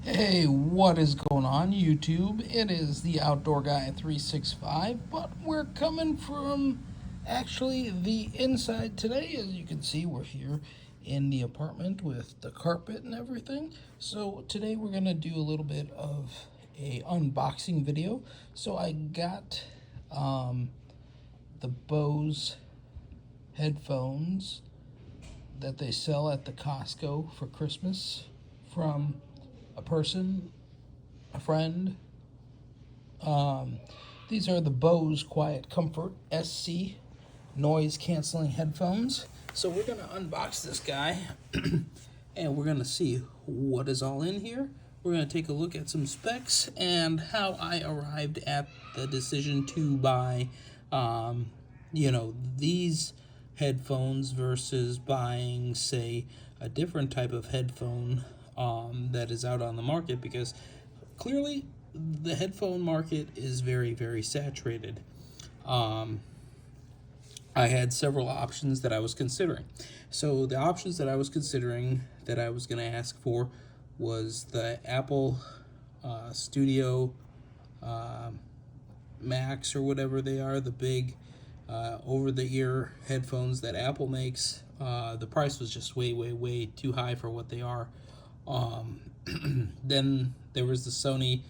Hey, what is going on YouTube? It is the Outdoor Guy 365, but we're coming from actually the inside today. As you can see, we're here in the apartment with the carpet and everything. So today we're going to do a little bit of a unboxing video. So I got the BOSE headphones that they sell at the Costco for Christmas from a friend. These are the BOSE Quietcomfort SC noise canceling headphones. So we're gonna unbox this guy and we're gonna see what is all in here. We're gonna take a look at some specs and how I arrived at the decision to buy, these headphones versus buying, say, a different type of headphone that is out on the market, because clearly the headphone market is very, very saturated. I had several options that I was considering. So the options that I was considering that I was going to ask for was the Apple Studio Max or whatever they are, the big over-the-ear headphones that Apple makes. The price was just way, way, way too high for what they are. Then there was the Sony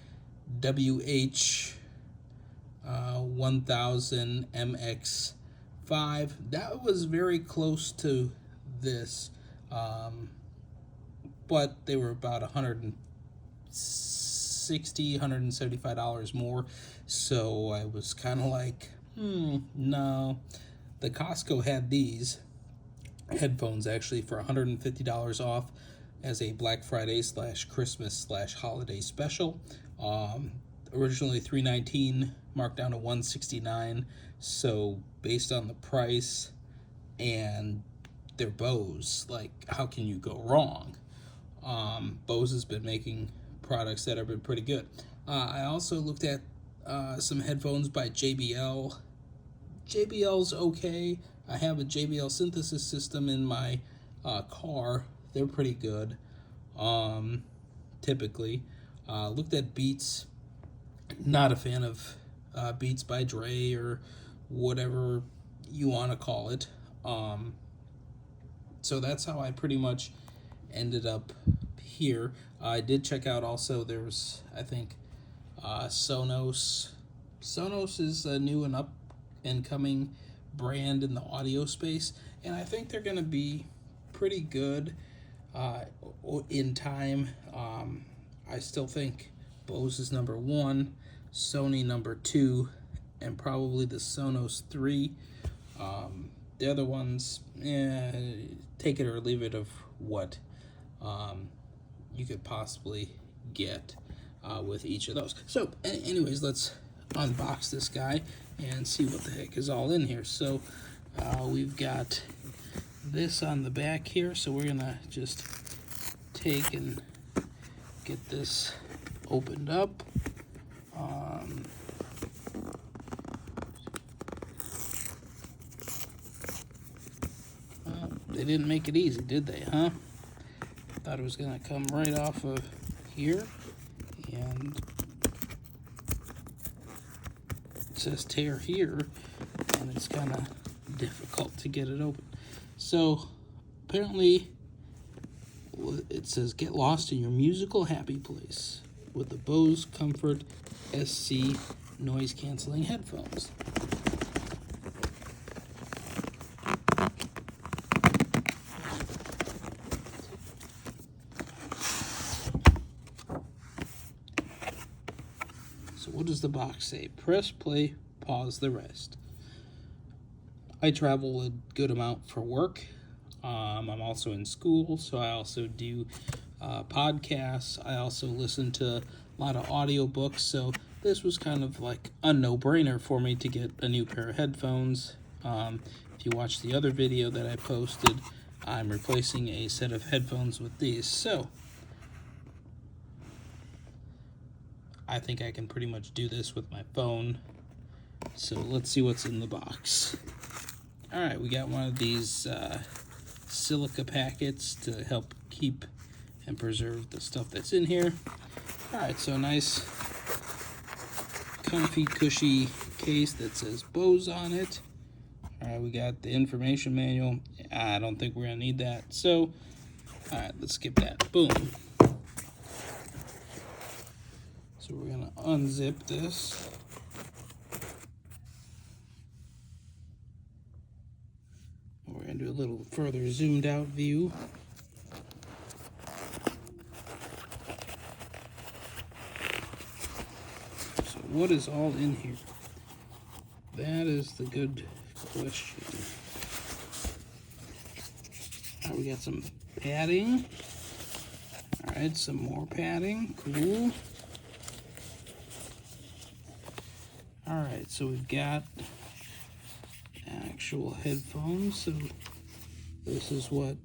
WH 1000 MX5. That was very close to this, but they were about $160, $175 more. So I was kind of like, no. The Costco had these headphones actually for $150 off as a Black Friday / Christmas / holiday special. Originally $319, marked down to $169. So based on the price and their BOSE, like, how can you go wrong? BOSE has been making products that have been pretty good. I also looked at some headphones by JBL. JBL's okay. I have a JBL synthesis system in my car. They're pretty good, typically. Looked at Beats. Not a fan of Beats by Dre or whatever you want to call it. So that's how I pretty much ended up here. I did check out also, there's, I think, Sonos. Sonos is a new and up and coming brand in the audio space, and I think they're going to be pretty good in time. I still think BOSE is number one, Sony number two, and probably the Sonos 3. The other ones, take it or leave it of what you could possibly get with each of those. So anyways, let's unbox this guy and see what the heck is all in here. So we've got this on the back here, so we're gonna just take and get this opened up. They didn't make it easy, did they, huh? Thought it was gonna come right off of here, and it says tear here, and it's kind of difficult to get it open. So apparently it says get lost in your musical happy place with the BOSE Comfort SC noise canceling headphones. So what does the box say? Press play, pause the rest. I travel a good amount for work. I'm also in school, so I also do podcasts. I also listen to a lot of audiobooks, so this was kind of like a no-brainer for me to get a new pair of headphones. If you watch the other video that I posted, I'm replacing a set of headphones with these. So I think I can pretty much do this with my phone. So let's see what's in the box. All right, we got one of these silica packets to help keep and preserve the stuff that's in here. All right, so nice, comfy, cushy case that says BOSE on it. All right, we got the information manual. I don't think we're gonna need that. So, all right, let's skip that. Boom. So we're gonna unzip this. We're gonna do a little further zoomed out view. So what is all in here? That is the good question. All right, we got some padding. All right, some more padding. Cool. All right, so we've got actual headphones. So this is what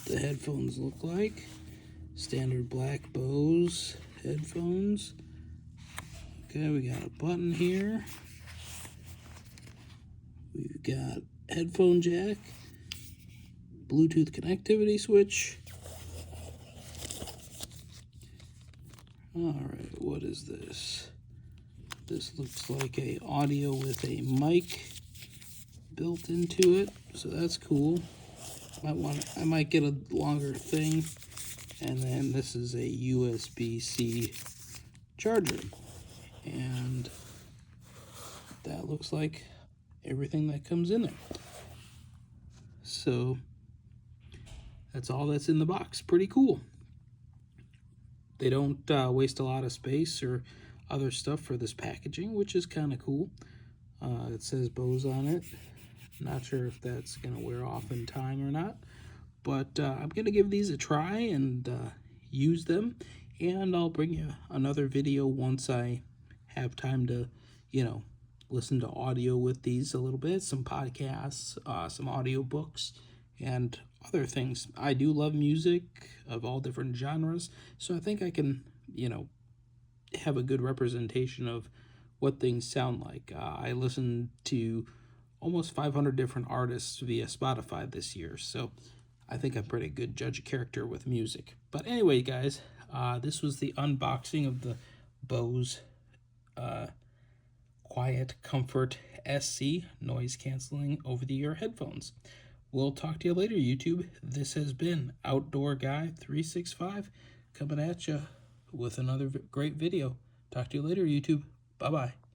the headphones look like. Standard black BOSE headphones. Okay, we got a button here. We've got headphone jack, Bluetooth connectivity switch. All right, what is this? This looks like a audio with a mic built into it, so that's cool. I might get a longer thing. And then this is a USB-C charger, and that looks like everything that comes in there. So that's all that's in the box. Pretty cool. They don't waste a lot of space or other stuff for this packaging, which is kind of cool. It says BOSE on it. Not sure if that's gonna wear off in time or not, but I'm gonna give these a try and use them, and I'll bring you another video once I have time to, listen to audio with these a little bit, some podcasts, some audio books, and other things. I do love music of all different genres, so I think I can, have a good representation of what things sound like. I listened to almost 500 different artists via Spotify this year, so I think I'm pretty good judge of character with music. But anyway, guys, this was the unboxing of the BOSE Quietcomfort SC noise canceling over-the-ear headphones. We'll talk to you later, YouTube. This has been Outdoor Guy 365 coming at you with another great video. Talk to you later, YouTube. Bye-bye.